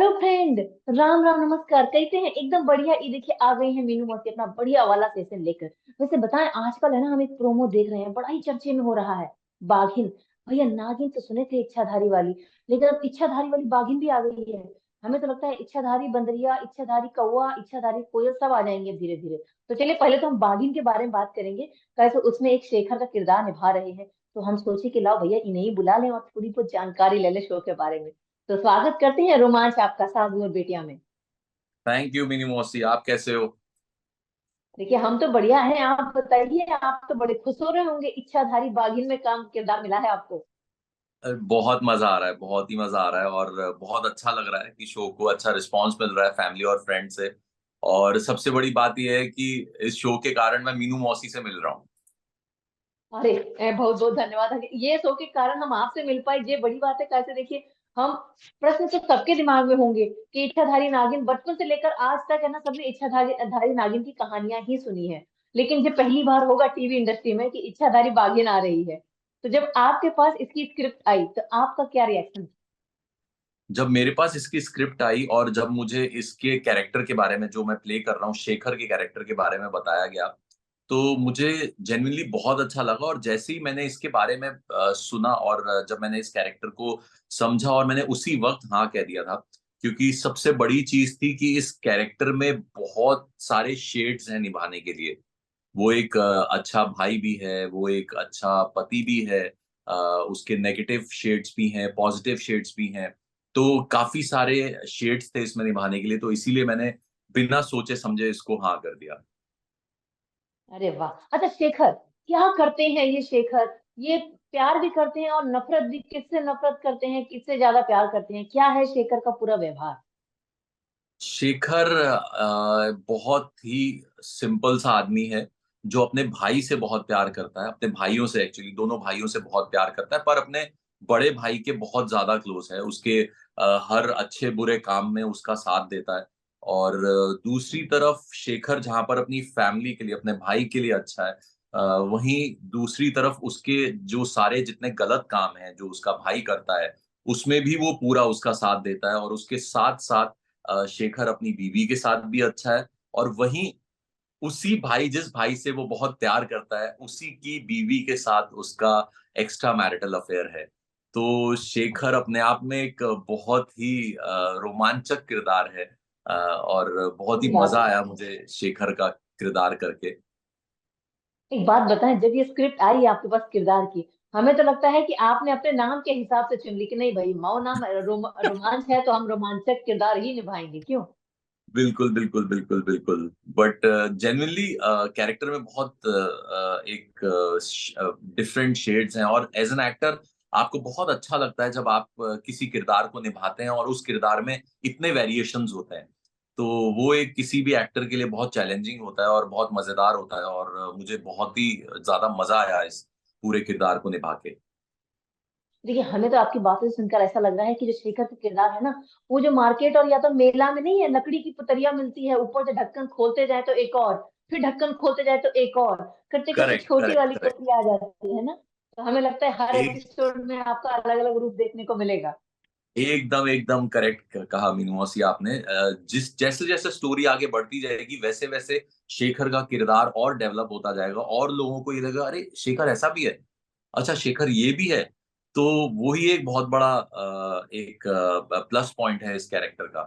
Hello friend. Ram Ram, नमस्कार, कैसे हैं? एकदम बढ़िया। ये देखिए आ गई है मीनू मौसी अपना बढ़िया वाला सेशन लेकर। वैसे बताएं, आजकल है ना, हम एक प्रोमो देख रहे हैं, बड़ा ही चर्चे में हो रहा है। बाघिन। भैया नागिन तो सुने थे इच्छाधारी वाली, लेकिन अब इच्छाधारी वाली बाघिन भी आ गई है। हमें तो लगता है इच्छाधारी बंदरिया, इच्छाधारी कौवा, इच्छाधारी कोयल सब आ जाएंगे धीरे धीरे। तो चलिए पहले तो हम बाघिन के बारे में बात करेंगे। कैसे उसमें एक शेखर का किरदार निभा रहे हैं। तो हम सोचे कि लाओ भैया इन्हें ही बुला लें और थोड़ी बहुत जानकारी ले ले शो के बारे में। तो स्वागत करते हैं रोमांच आपका सासू और बेटिया में। थैंक यू मिनी मौसी। आप कैसे हो? देखिए हम तो बढ़िया हैं, आप बताइए, आप तो बड़े खुश हो रहे होंगे, इच्छाधारी बाघिन में काम किरदार मिला है आपको। बहुत मजा आ रहा है, बहुत ही मजा आ रहा है और बहुत अच्छा लग रहा है कि शो को अच्छा रिस्पांस मिल रहा है फैमिली और फ्रेंड से। और सबसे बड़ी बात यह है कि इस शो के कारण मैं मीनू मौसी से मिल रहा हूँ। अरे बहुत बहुत धन्यवाद। ये शो के कारण हम आपसे मिल पाए, ये बड़ी बात है। कैसे देखिए, हम प्रश्न तो सबके दिमाग में होंगे कि इच्छाधारी नागिन बचपन से लेकर आज तक है ना, सबने इच्छाधारी धारी नागिन की कहानियां ही सुनी है। लेकिन ये पहली बार होगा टीवी इंडस्ट्री में कि इच्छाधारी बाघिन आ रही है। तो जब आपके पास इसकी स्क्रिप्ट आई तो आपका क्या रिएक्शन? जब मेरे पास इसकी स्क्रिप्ट आई और जब मुझे इसके कैरेक्टर के बारे में, जो मैं प्ले कर रहा हूँ, शेखर के कैरेक्टर के बारे में बताया गया, तो मुझे जेन्युइनली बहुत अच्छा लगा। और जैसे ही मैंने इसके बारे में सुना और जब मैंने इस कैरेक्टर को समझा और मैंने उसी वक्त हाँ कह दिया था। क्योंकि सबसे बड़ी चीज थी कि इस कैरेक्टर में बहुत सारे शेड्स हैं निभाने के लिए। वो एक अच्छा भाई भी है, वो एक अच्छा पति भी है। अ, उसके नेगेटिव शेड्स भी हैं, पॉजिटिव शेड्स भी हैं। तो काफी सारे शेड्स थे इसमें निभाने के लिए, तो इसीलिए मैंने बिना सोचे समझे इसको हाँ कर दिया। अरे वाह। अच्छा शेखर, क्या करते हैं ये शेखर? ये प्यार भी करते हैं और नफरत भी। किससे नफरत करते हैं, किससे ज्यादा प्यार करते हैं? क्या है शेखर का पूरा व्यवहार? शेखर बहुत ही सिंपल सा आदमी है, जो अपने भाई से बहुत प्यार करता है, अपने भाइयों से, एक्चुअली दोनों भाइयों से बहुत प्यार करता है, पर अपने बड़े भाई के बहुत ज्यादा क्लोज है। उसके हर अच्छे बुरे काम में उसका साथ देता है। और दूसरी तरफ शेखर जहां पर अपनी फैमिली के लिए, अपने भाई के लिए अच्छा है, वहीं दूसरी तरफ उसके जो सारे जितने गलत काम हैं जो उसका भाई करता है, उसमें भी वो पूरा उसका साथ देता है। और उसके साथ साथ शेखर अपनी बीवी के साथ भी अच्छा है। और वहीं उसी भाई, जिस भाई से वो बहुत प्यार करता है, उसी की बीवी के साथ उसका एक्स्ट्रा मैरिटल अफेयर है। तो शेखर अपने आप में एक बहुत ही रोमांचक किरदार है। और बहुत ही सही बात मजा है। आया मुझे शेखर का किरदार करके। एक बात बताएं, जब ये स्क्रिप्ट आई आपके पास किरदार की, हमें तो लगता है कि आपने अपने नाम के हिसाब से चुन ली कि नहीं भाई, माओ नाम रोमांच है तो हम रोमांचक किरदार ही निभाएंगे, क्यों? बिल्कुल बिल्कुल बिल्कुल बिल्कुल। बट जेन्युइनली कैरेक्टर में बहुत एक डिफरेंट शेड्स हैं। और एज एन एक्टर आपको बहुत अच्छा लगता है जब आप किसी किरदार को निभाते हैं और उस किरदार में इतने वेरिएशंस होते हैं। तो वो एक किसी भी एक्टर के लिए बहुत चैलेंजिंग होता है और बहुत मजेदार होता है। और मुझे बहुत ही ज्यादा मजा आया इस पूरे किरदार को निभा के। देखिए हमें तो आपकी बातों से सुनकर ऐसा लग रहा है कि जो शेखर का किरदार है ना, वो जो मार्केट और या तो मेला में नहीं है, लकड़ी की पुतलियां मिलती है, ऊपर से ढक्कन खोलते जाए तो एक और, फिर ढक्कन खोलते जाए तो एक और, करते करते करेक्ट छोटी करेक्ट वाली करेक्ट। पुतली आ जाती है ना। तो हमें लगता है हर एक एपिसोड में आपका अलग अलग रूप देखने को मिलेगा। एकदम एकदम करेक्ट कहा मीनू मौसी आपने। जिस जैसे जैसे स्टोरी आगे बढ़ती जाएगी, वैसे वैसे शेखर का किरदार और डेवलप होता जाएगा और लोगों को ये लगेगा, अरे शेखर ऐसा भी है, अच्छा शेखर ये भी है। तो वही एक बहुत बड़ा एक प्लस पॉइंट है इस कैरेक्टर का।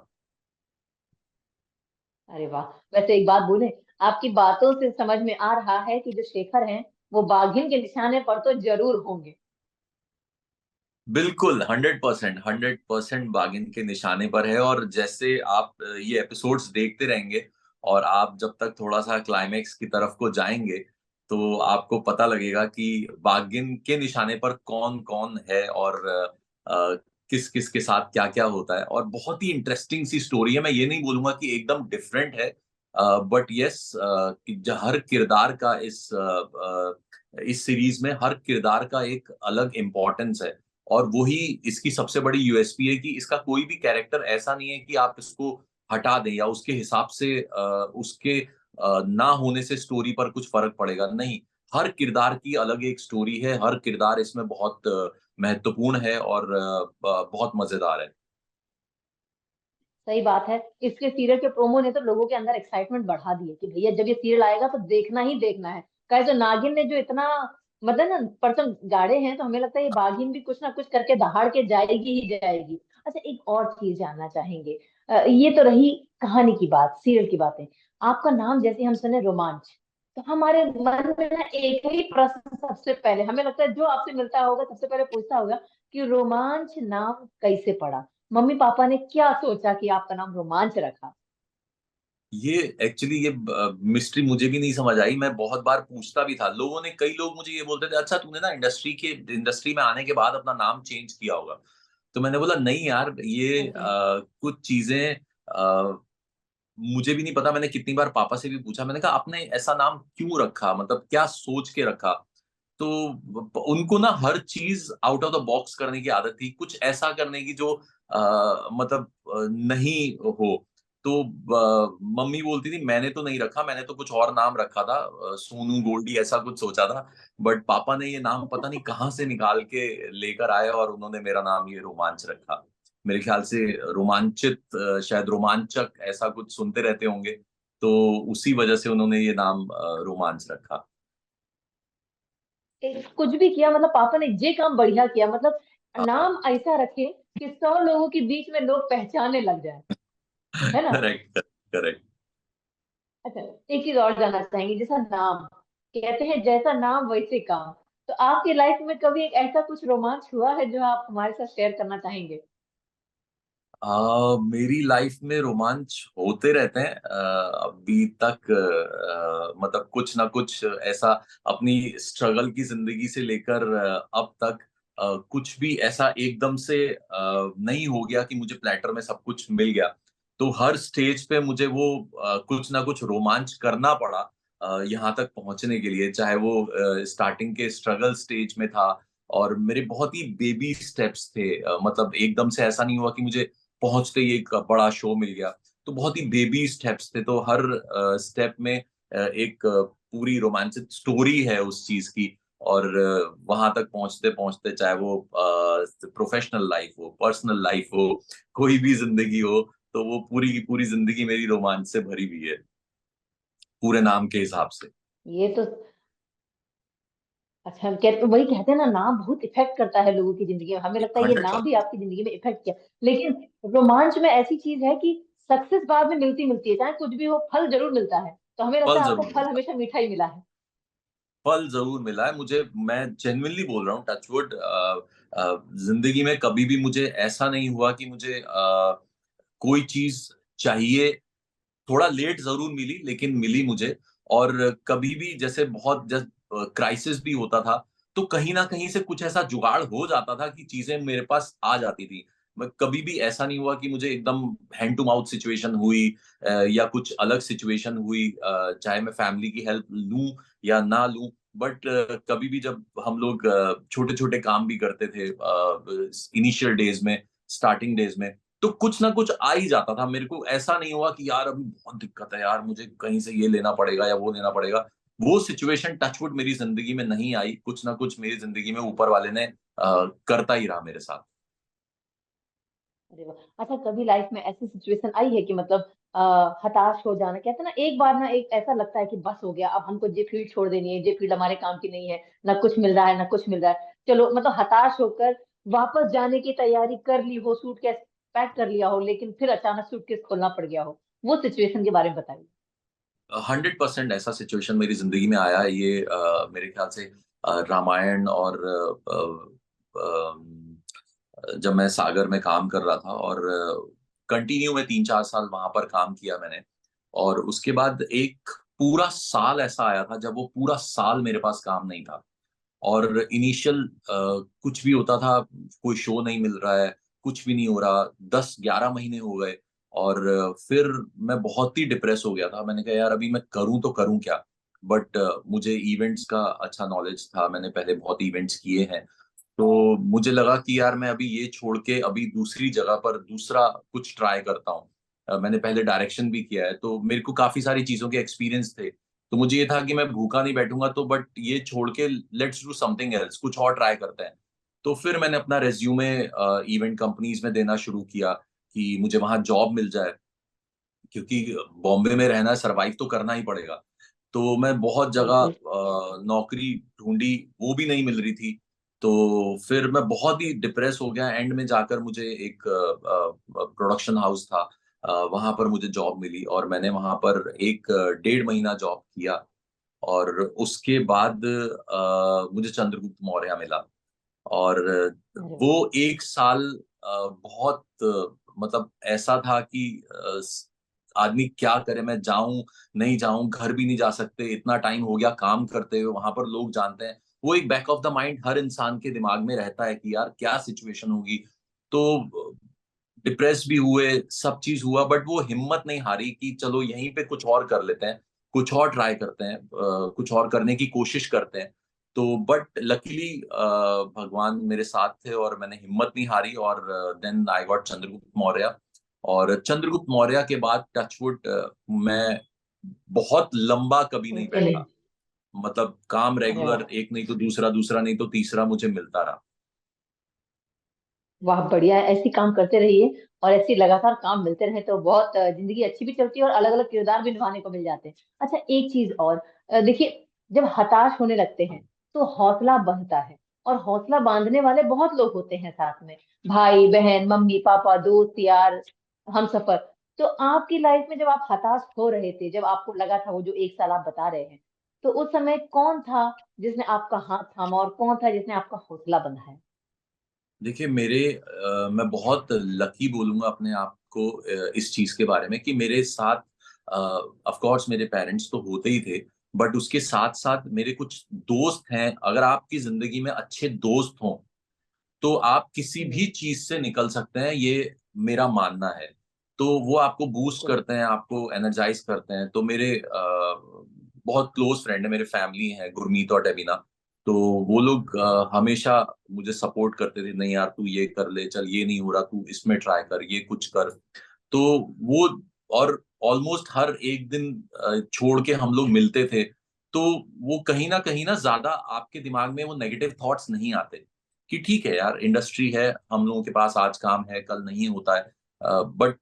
अरे वाह। वैसे एक बात बोले, आपकी बातों से समझ में आ रहा है कि जो शेखर हैं वो बाघिन के निशाने पर तो जरूर होंगे। बिल्कुल 100%, 100% बागिन के निशाने पर है। और जैसे आप ये एपिसोड्स देखते रहेंगे और आप जब तक थोड़ा सा क्लाइमेक्स की तरफ को जाएंगे, तो आपको पता लगेगा कि बागिन के निशाने पर कौन कौन है और किस किस के साथ क्या क्या होता है। और बहुत ही इंटरेस्टिंग सी स्टोरी है। मैं ये नहीं बोलूंगा कि एकदम डिफरेंट है, बट यस, हर किरदार का इस सीरीज में हर किरदार का एक अलग इम्पोर्टेंस है। और वही इसकी सबसे बड़ी यूएसपी है कि इसका कोई भी कैरेक्टर ऐसा नहीं है कि आप इसको हटा दें या उसके हिसाब से उसके ना होने से स्टोरी पर कुछ फर्क पड़ेगा, नहीं। हर किरदार की अलग एक स्टोरी है, हर किरदार इसमें बहुत महत्वपूर्ण है और बहुत मजेदार है। सही बात है। इसके सीरियल के प्रोमो ने तो लोगों के अंदर एक्साइटमेंट बढ़ा दी है कि भैया जब ये सीरियल आएगा तो देखना ही देखना है। कहे तो नागिन ने जो इतना मतलब ना पर्सन गाड़े हैं, तो हमें लगता है ये बाघिन भी कुछ ना कुछ करके दहाड़ के जाएगी ही जाएगी। अच्छा, एक और चीज जानना चाहेंगे। ये तो रही कहानी की बात, सीरियल की बातें। आपका नाम जैसे हम सुने रोमांच, तो हमारे मन में ना एक ही प्रश्न सबसे पहले हमें लगता है, जो आपसे मिलता होगा सबसे पहले पूछता होगा कि रोमांच नाम कैसे पड़ा। मम्मी पापा ने क्या सोचा कि आपका नाम रोमांच रखा? ये एक्चुअली ये मिस्ट्री मुझे भी नहीं समझ आई। मैं बहुत बार पूछता भी था, लोगों ने, कई लोग मुझे ये बोलते थे, अच्छा तूने ना इंडस्ट्री में आने के बाद अपना नाम चेंज किया होगा। तो मैंने बोला नहीं यार, ये अच्छा। कुछ चीजें मुझे भी नहीं पता। मैंने कितनी बार पापा से भी पूछा, मैंने कहा आपने ऐसा नाम क्यों रखा, मतलब क्या सोच के रखा। तो उनको ना हर चीज आउट ऑफ द बॉक्स करने की आदत थी, कुछ ऐसा करने की जो मतलब नहीं हो। तो मम्मी बोलती थी मैंने तो नहीं रखा, मैंने तो कुछ और नाम रखा था, सोनू गोल्डी ऐसा कुछ सोचा था। बट पापा ने ये नाम पता नहीं कहाँ से निकाल के लेकर आए और उन्होंने मेरा नाम ये रोमांच रखा। मेरे ख्याल से रोमांचित, शायद रोमांचक ऐसा कुछ सुनते रहते होंगे, तो उसी वजह से उन्होंने ये नाम रोमांच रखा। कुछ भी किया मतलब पापा ने ये काम बढ़िया किया, मतलब हाँ। नाम ऐसा रखे कि 100 लोगों के बीच में लोग पहचानने लग जाए, है ना? Correct, correct. अच्छा, एक चीज और जानना चाहेंगे। जैसा नाम कहते हैं, जैसा नाम वैसे काम, तो आपकी लाइफ में कभी एक ऐसा कुछ रोमांच हुआ है जो आप हमारे साथ शेयर करना चाहेंगे? मेरी लाइफ में रोमांच होते रहते हैं अभी तक, मतलब कुछ ना कुछ ऐसा अपनी स्ट्रगल की जिंदगी से लेकर अब तक कुछ भी ऐसा एकदम से नहीं हो गया कि मुझे प्लेटर में सब कुछ मिल गया। तो हर स्टेज पे मुझे वो कुछ ना कुछ रोमांच करना पड़ा यहाँ तक पहुंचने के लिए, चाहे वो स्टार्टिंग के स्ट्रगल स्टेज में था और मेरे बहुत ही बेबी स्टेप्स थे। मतलब एकदम से ऐसा नहीं हुआ कि मुझे पहुंचते ही एक बड़ा शो मिल गया। तो बहुत ही बेबी स्टेप्स थे, तो हर स्टेप में एक पूरी रोमांचित स्टोरी है उस चीज की। और वहां तक पहुंचते पहुंचते, चाहे वो प्रोफेशनल लाइफ हो, पर्सनल लाइफ हो, कोई भी जिंदगी हो, तो वो पूरी की पूरी जिंदगी मेरी रोमांच से भरी हुई है, पूरे नाम के हिसाब से। ये तो अच्छा, वही कहते हैं ना, नाम बहुत इफेक्ट करता है लोगों की जिंदगी में। हमें लगता है ये हंड्रेड नाम भी परसेंट आपकी जिंदगी में इफेक्ट किया। लेकिन रोमांच में ऐसी चीज है कि सक्सेस बाद में मिलती मिलती है, चाहे कुछ भी हो फल जरूर मिलता है। तो हमें लगता फल है आपको जरूर फल मिला, हमेशा मीठा ही मिला है। फल जरूर मिला है मुझे। मैं जेन्युइनली बोल रहा हूँ, टचवुड, जिंदगी में कभी भी मुझे ऐसा नहीं हुआ कि मुझे कोई चीज चाहिए, थोड़ा लेट जरूर मिली लेकिन मिली मुझे। और कभी भी जैसे बहुत जब क्राइसिस भी होता था, तो कहीं ना कहीं से कुछ ऐसा जुगाड़ हो जाता था कि चीजें मेरे पास आ जाती थी। मैं कभी भी ऐसा नहीं हुआ कि मुझे एकदम हैंड टू माउथ सिचुएशन हुई या कुछ अलग सिचुएशन हुई, चाहे मैं फैमिली की हेल्प लूं या ना लूं। बट कभी भी जब हम लोग छोटे छोटे काम भी करते थे इनिशियल डेज में, स्टार्टिंग डेज में, तो कुछ ना कुछ आ ही जाता था। मेरे को ऐसा नहीं हुआ कि यार अभी बहुत दिक्कत है यार, मुझे कहीं से ये लेना पड़ेगा या वो लेना पड़ेगा। वो सिचुएशन टचवुड मेरी जिंदगी में नहीं आई। कुछ ना कुछ मेरी जिंदगी में ऊपर वाले ने करता ही रहा मेरे साथ। अरे वाह। अच्छा, कभी लाइफ में ऐसी सिचुएशन आई है कि मतलब हताश हो जाना, कहते हैं ना एक बार ना एक ऐसा लगता है कि बस हो गया, अब हमको ये फील्ड छोड़ देनी है, ये फील्ड हमारे काम की नहीं है, ना कुछ मिल रहा है ना कुछ मिल रहा है, चलो मतलब हताश होकर वापस जाने की तैयारी कर ली हो, सूटकेस पैक कर लिया हो, लेकिन फिर अचानक सूटकेस खोलना पड़ गया हो, वो सिचुएशन के बारे में बताइए। 100% ऐसा सिचुएशन मेरी जिंदगी में आया है। ये मेरे ख्याल से रामायण और जब मैं सागर में काम कर रहा था, और कंटिन्यू में 3-4 साल वहां पर काम किया मैंने। और उसके बाद एक पूरा साल ऐसा आया था जब वो पूरा साल मेरे पास काम नहीं था। और इनिशियल कुछ भी होता था, कोई शो नहीं मिल रहा है, कुछ भी नहीं हो रहा, 10-11 महीने हो गए। और फिर मैं बहुत ही डिप्रेस हो गया था। मैंने कहा यार अभी मैं करूं तो करूं क्या। बट मुझे इवेंट्स का अच्छा नॉलेज था, मैंने पहले बहुत इवेंट्स किए हैं। तो मुझे लगा कि यार मैं अभी ये छोड़ के अभी दूसरी जगह पर दूसरा कुछ ट्राई करता हूँ। मैंने पहले डायरेक्शन भी किया है, तो मेरे को काफी सारी चीजों के एक्सपीरियंस थे। तो मुझे ये था कि मैं भूखा नहीं बैठूंगा, तो बट ये छोड़ के लेट्स डू समथिंग एल्स, कुछ और ट्राई करते हैं। तो फिर मैंने अपना रेज्यूमे इवेंट कंपनीज में देना शुरू किया कि मुझे वहां जॉब मिल जाए, क्योंकि बॉम्बे में रहना है, सरवाइव तो करना ही पड़ेगा। तो मैं बहुत जगह बिल्कुल। नौकरी ढूंढी, वो भी नहीं मिल रही थी। तो फिर मैं बहुत ही डिप्रेस हो गया। एंड में जाकर मुझे एक प्रोडक्शन हाउस था, वहां पर मुझे जॉब मिली और मैंने वहां पर एक 1.5 महीना जॉब किया। और उसके बाद मुझे चंद्रगुप्त मौर्य मिला। और अरे वाह। वो 1 साल बहुत मतलब ऐसा था कि आदमी क्या करे, मैं जाऊं नहीं जाऊं, घर भी नहीं जा सकते, इतना टाइम हो गया काम करते हुए, वहां पर लोग जानते हैं। वो एक बैक ऑफ द माइंड हर इंसान के दिमाग में रहता है कि यार क्या सिचुएशन होगी। तो डिप्रेस भी हुए, सब चीज हुआ, बट वो हिम्मत नहीं हारी कि चलो यहीं पे कुछ और कर लेते हैं, कुछ और ट्राई करते हैं, कुछ और करने की कोशिश करते हैं। तो बट लकीली भगवान मेरे साथ थे और मैंने हिम्मत नहीं हारी, और then I got Chandragupta Maurya. और चंद्रगुप्त मौर्य के बाद टचवुड मैं बहुत लंबा कभी नहीं चले। बैठा। मतलब काम अरे रेगुलर, वाह। एक नहीं तो दूसरा, दूसरा नहीं तो तीसरा मुझे मिलता रहा। वाह, बढ़िया है, ऐसी काम करते रहिए और ऐसी लगातार काम मिलते रहे तो बहुत जिंदगी अच्छी भी चलती है और अलग अलग किरदार भी निभाने को मिल जाते हैं। अच्छा, एक चीज और, देखिए, जब हताश होने लगते हैं तो हौसला बनता है, और हौसला बांधने वाले बहुत लोग होते हैं साथ में, भाई बहन, मम्मी पापा, दोस्त यार, हम सफर। तो आपकी लाइफ में जब आप हताश हो रहे थे, जब आपको लगा था वो जो 1 साल आप बता रहे हैं, तो उस समय कौन था जिसने आपका हाथ थामा और कौन था जिसने आपका हौसला बढ़ाया? देखिए मैं बहुत लकी बोलूंगा अपने आप को इस चीज के बारे में कि मेरे साथ ऑफ कोर्स मेरे पेरेंट्स तो होते ही थे, बट उसके साथ साथ मेरे कुछ दोस्त हैं। अगर आपकी जिंदगी में अच्छे दोस्त हों तो आप किसी भी हम्म। चीज से निकल सकते हैं, ये मेरा मानना है। तो वो आपको बूस्ट बिल्कुल। करते हैं, आपको एनर्जाइज करते हैं। तो मेरे बहुत क्लोज फ्रेंड है, मेरे फैमिली है, गुरमीत और डेबिना। तो वो लोग हमेशा मुझे सपोर्ट करते थे, नहीं यार तू ये कर ले, चल ये नहीं हो रहा, तू इसमें ट्राई कर, ये कुछ कर। तो वो, और ऑलमोस्ट हर एक दिन छोड़ के हम लोग मिलते थे। तो वो कहीं ना ज्यादा आपके दिमाग में वो नेगेटिव थॉट्स नहीं आते कि ठीक है यार, इंडस्ट्री है, हम लोगों के पास आज काम है कल नहीं होता है, बट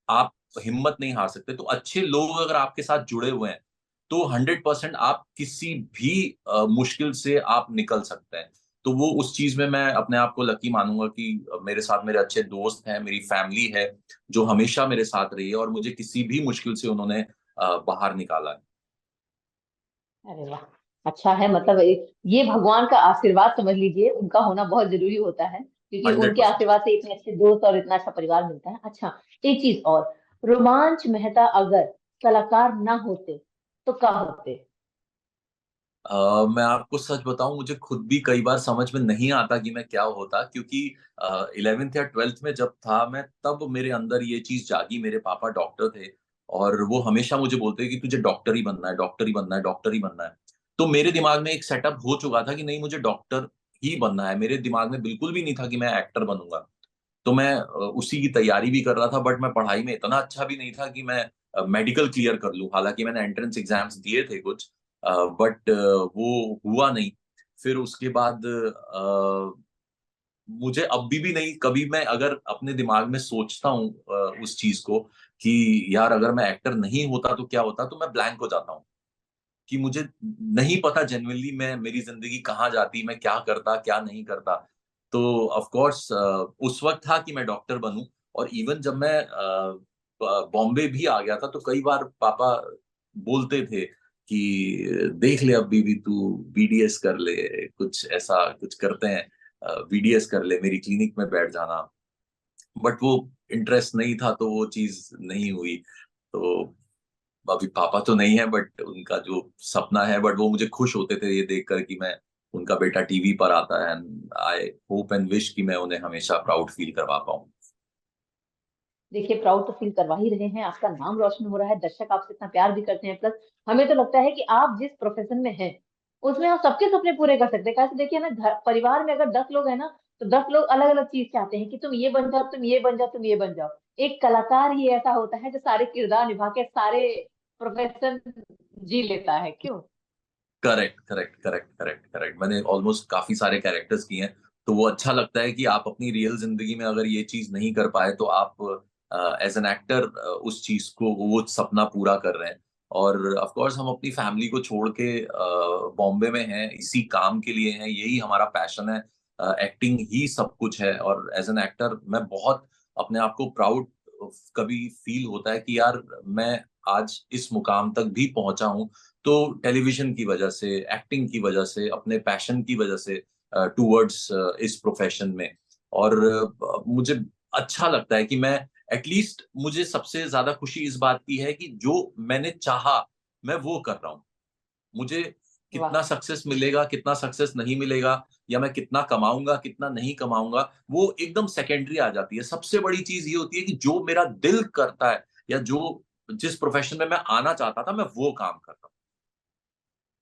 आप हिम्मत नहीं हार सकते। तो अच्छे लोग अगर आपके साथ जुड़े हुए हैं तो 100% आप किसी भी मुश्किल से आप निकल सकते हैं। तो वो उस चीज में मैं अपने आप को लकी मानूंगा कि मेरे साथ मेरे अच्छे दोस्त हैं, मेरी फैमिली है जो हमेशा मेरे साथ रही है और मुझे किसी भी मुश्किल से उन्होंने बाहर निकाला है। अरे वाह। अच्छा है, मतलब ये भगवान का आशीर्वाद समझ लीजिए, उनका होना बहुत जरूरी होता है, क्योंकि हंड्रेड उनके परसेंट आशीर्वाद से इतने अच्छे दोस्त और इतना अच्छा परिवार मिलता है। अच्छा, एक चीज और, रोमांच मेहता अगर कलाकार ना होते तो क्या होते? मैं आपको सच बताऊं, मुझे खुद भी कई बार समझ में नहीं आता कि मैं क्या होता, क्योंकि 11th या 12th में जब था मैं, तब मेरे अंदर ये चीज जागी। मेरे पापा डॉक्टर थे और वो हमेशा मुझे बोलते कि तुझे डॉक्टर ही बनना है, डॉक्टर ही बनना है, डॉक्टर ही बनना है। तो मेरे दिमाग में एक सेटअप हो चुका था कि नहीं, मुझे डॉक्टर ही बनना है। मेरे दिमाग में बिल्कुल भी नहीं था कि मैं एक्टर बनूंगा। तो मैं उसी की तैयारी भी कर रहा था, बट मैं पढ़ाई में इतना अच्छा भी नहीं था कि मैं मेडिकल क्लियर कर लूं। हालांकि मैंने एंट्रेंस एग्जाम्स दिए थे कुछ, बट वो हुआ नहीं। फिर उसके बाद मुझे अभी भी नहीं, कभी मैं अगर अपने दिमाग में सोचता हूँ उस चीज को कि यार अगर मैं एक्टर नहीं होता तो क्या होता, तो मैं ब्लैंक हो जाता हूँ कि मुझे नहीं पता जेन्युइनली मैं, मेरी जिंदगी कहाँ जाती, मैं क्या करता क्या नहीं करता। तो ऑफ कोर्स उस वक्त था कि मैं डॉक्टर बनूं। और इवन जब मैं बॉम्बे भी आ गया था तो कई बार पापा बोलते थे कि देख ले अभी भी तू बीडीएस कर ले, कुछ ऐसा कुछ करते हैं, बीडीएस कर ले, मेरी क्लिनिक में बैठ जाना। बट वो इंटरेस्ट नहीं था तो वो चीज नहीं हुई। तो अभी पापा तो नहीं है, बट उनका जो सपना है, बट वो मुझे खुश होते थे ये देखकर कि मैं, उनका बेटा टीवी पर आता है। And I hope and wish कि मैं उन्हें हमेशा प्राउड फील करवा पाऊँ। देखिए, प्राउड तो फील करवा ही रहे हैं, आपका नाम रोशन हो रहा है, दर्शक आपसे इतना प्यार भी करते हैं, प्लस हमें तो लगता है कि आप जिस प्रोफेशन में हैं उसमें आप सबके सपने पूरे कर सकते हैं। कैसे, देखिए ना, घर परिवार में अगर 10 लोग हैं ना, तो 10 लोग अलग अलग चीज चाहते हैं कि तुम ये बन जाओ, तुम ये बन जाओ, तुम ये बन जाओ। एक कलाकार ही ऐसा होता है जो सारे किरदार निभा के सारे प्रोफेशन जी लेता है, क्यों? Correct correct correct correct correct, मैंने ऑलमोस्ट काफी सारे कैरेक्टर्स किए हैं। तो वो अच्छा लगता है कि आप अपनी रियल जिंदगी में अगर ये चीज नहीं कर पाए तो आप एज एन एक्टर उस चीज को, वो सपना पूरा कर रहे हैं। और ऑफ कोर्स हम अपनी फैमिली को छोड़ के बॉम्बे में हैं, इसी काम के लिए हैं, यही हमारा पैशन है। एक्टिंग ही सब कुछ है। और एज एन एक्टर मैं बहुत अपने आप को प्राउड कभी फील होता है कि यार मैं आज इस मुकाम तक भी पहुंचा हूं, तो टेलीविजन की वजह से, एक्टिंग की वजह से, अपने पैशन की वजह से टूवर्ड्स इस प्रोफेशन में। और मुझे अच्छा लगता है कि मैं एटलीस्ट, मुझे सबसे ज्यादा खुशी इस बात की है कि जो मैंने चाहा मैं वो कर रहा हूँ। मुझे वाह। कितना सक्सेस मिलेगा, कितना सक्सेस नहीं मिलेगा, या मैं कितना कमाऊंगा, कितना नहीं कमाऊंगा, वो एकदम सेकेंडरी आ जाती है। सबसे बड़ी चीज ये होती है कि जो मेरा दिल करता है, या जो जिस प्रोफेशन में मैं आना चाहता था, मैं वो काम कर रहा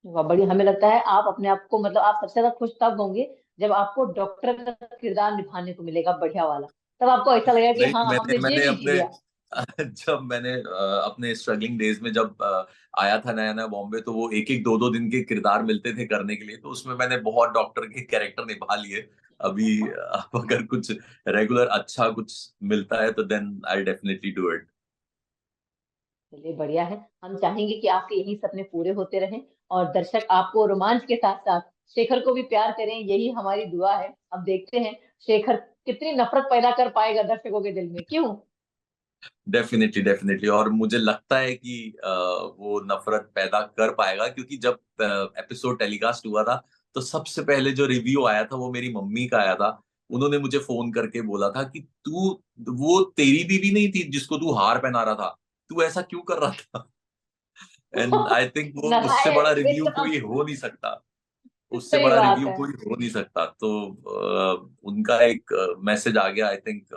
वाह बढ़िया। हमें लगता है आप अपने आप को मतलब आप सबसे ज्यादा खुश तब होंगे जब आपको डॉक्टर का किरदार निभाने को मिलेगा बढ़िया वाला। तब आपको ऐसा लगेगा हूँ। कि नहीं, हाँ मैंने हमने ये मैंने भी जी अपने लिया। जब मैंने अपने स्ट्रगलिंग डेज में जब आया था नया नया बॉम्बे, तो वो एक एक दो दो दिन के किरदार मिलते थे करने के लिए, तो उसमें मैंने बहुत डॉक्टर के कैरेक्टर निभा लिए। अभी अब अगर कुछ रेगुलर अच्छा कुछ मिलता है तो then I definitely do it. चलिए बढ़िया है। हम चाहेंगे कि आपके यही सपने पूरे होते रहें और दर्शक आपको रोमांच के साथ साथ शेखर को भी प्यार करें, यही हमारी दुआ है। अब देखते हैं शेखर कितनी नफरत पैदा कर पाएगा दर्शकों के दिल में, क्यों। Definitely definitely. और मुझे लगता है कि वो नफरत पैदा कर पाएगा, क्योंकि जब एपिसोड टेलीकास्ट हुआ था, तो सबसे पहले जो रिव्यू आया था वो मेरी मम्मी का आया था। उन्होंने मुझे फोन करके बोला था कि तू, वो तेरी बीवी नहीं थी जिसको तू हार पहना रहा था, तू ऐसा क्यों कर रहा था? एंड आई थिंक वो उससे बड़ा नारायण रिव्यू एकदम कोई हो नहीं सकता। उससे सही बड़ा बात रिव्यू है। कोई हो नहीं सकता। तो उनका एक मैसेज आ गया, आई थिंक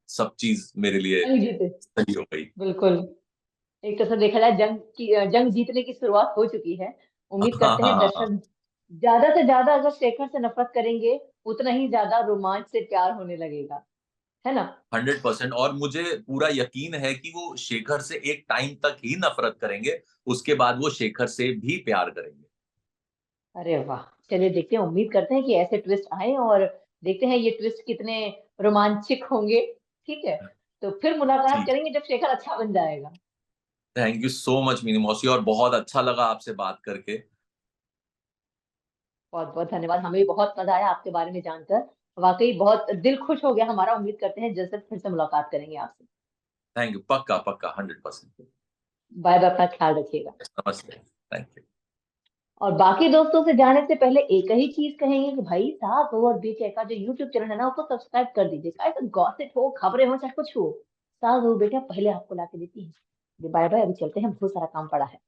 सब चीज मेरे लिए जंग जीते। सही हो गई। बिल्कुल। एक तरह से देखा जाए जंग जीतने की शुरुआत हो चुकी है। उम्मीद हाँ करते हाँ हैं हाँ हाँ। दर्शक ज्यादा से ज्यादा अगर शेखर से नफरत करेंगे उतना ही ज्यादा रोमांच से प्यार होने लगेगा, है ना। 100%। और मुझे पूरा यकीन है कि वो शेखर से एक टाइम तक ही नफरत करेंगे, उसके बाद वो शेखर से भी प्यार करेंगे। अरे वाह। चलिए देखते हैं, उम्मीद करते हैं कि ऐसे ट्विस्ट आए और देखते हैं ये ट्विस्ट कितने रोमांचक होंगे। ठीक है। तो फिर मुलाकात ठीक। करेंगे जब शेखर अच्छा बन जाएगा। Thank you so much Meenu मौसी, और बहुत अच्छा लगा आपसे बात करके। बहुत बहुत धन्यवाद, हमें भी बहुत मजा आया आपके बारे में जानकर। वाकई बहुत दिल खुश हो गया हमारा। उम्मीद करते हैं जल्द से फिर से मुलाकात करेंगे आपसे। थैंक यू, पक्का पक्का 100%। बाय बाय, अपना ख्याल रखिएगा। नमस्ते। Thank you. और बाकी दोस्तों से जाने से पहले एक ही चीज कहेंगे कि भाई साहब और बेटे का जो यूट्यूब चैनल है ना उसको सब्सक्राइब कर दीजिए, चाहे तो गॉसिप हो, खबरें हो, चाहे कुछ हो। सास बहू बेटा पहले आपको ला के देती है। बाय बाय, अभी चलते हैं, बहुत सारा काम पड़ा है।